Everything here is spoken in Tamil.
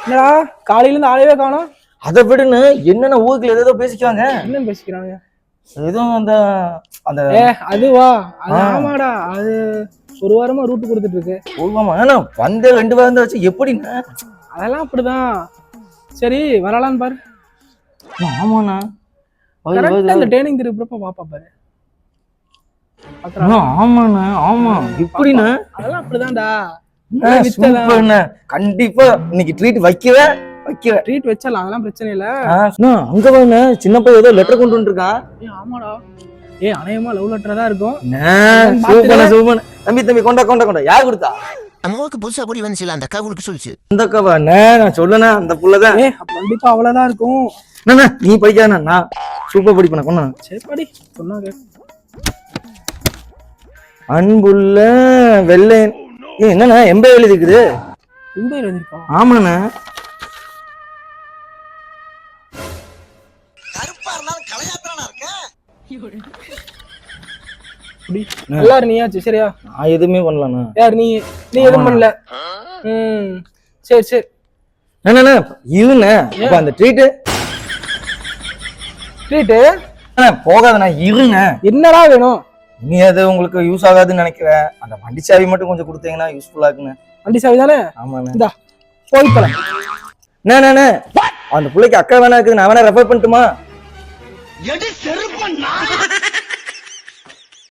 என்னடா காலையில இருந்து ஆளவே காணோம். அதை விடுன்னு என்னென்ன ஊருக்குள்ள ஏதோ பேசிக்குவாங்க. என்ன பேசிக்கிறாங்க? எதுவும் அந்த அந்த அதுவா? அது ஆமாடா, அது ஒரு வாரமா ரூட் கொடுத்துட்டு இருக்கு. ஆமா வந்து 2 வாரம் தான் வச்சு எப்படின்னா அதெல்லாம் அப்படிதான். சரி வரலான்னு பாரு. ஆமாண்ணா அந்த ட்ரைனிங் திருப்பி பாப்பா பாரு. ஆமாண்ணா ஆமா எப்படின்னா அதெல்லாம் அப்படிதான்டா. கண்டிப்பா இன்னைக்கு ட்ரீட் வைக்கவே ட்ரீட் வச்சலாம், அதெல்லாம் பிரச்சனை இல்ல. அங்க வாங்க சின்ன பையன் ஏதோ லெட்டர் கொண்டு வந்துருக்கான். ஆமாடா, அநேகமா லவ் லெட்டர் தான் இருக்கும். தம்பி கொண்டா யார் கொடுத்தா? அம்மாவுக்கு புதுசா புடி வந்துச்சுல, அந்த அக்கா கொடுக்க சொல்லிச்சு. அந்த அக்காவா? நான் சொல்லனா அந்த புள்ளதான். கண்டிப்பா அவ்வளவுதான் இருக்கும். நீ படிக்காத, நான் சூப்பர் படிப்பேன். கொண்டா சரி படி சொன்னாங்க. அன்புள்ள வெள்ளை என்னண்ணா எம்பே எழுதிக்குது? ஆமாண்ணா. நீயாச்சு சரியா? நான் எதுவுமே பண்ணலண்ணா. யார் நீ? நீ எதுவும் பண்ணல. சரி சரி இருண்ணே. அந்த ட்ரீட்டு போகாதண்ணா, இருங்க. என்னடா வேணும்? நீ அது உங்களுக்கு யூஸ் ஆகாதுன்னு நினைக்கிறேன். அந்த வண்டி சாவி மட்டும் கொஞ்சம் கொடுத்தீங்கன்னா யூஸ்ஃபுல்லா இருக்குண்ணே. வண்டி சாவி தானே? ஆமாண்ணே. போய்க்கல அந்த பிள்ளைக்கு அக்கா வேணா இருக்குது, நான் வேணா ரெஃபர் பண்ணட்டுமா?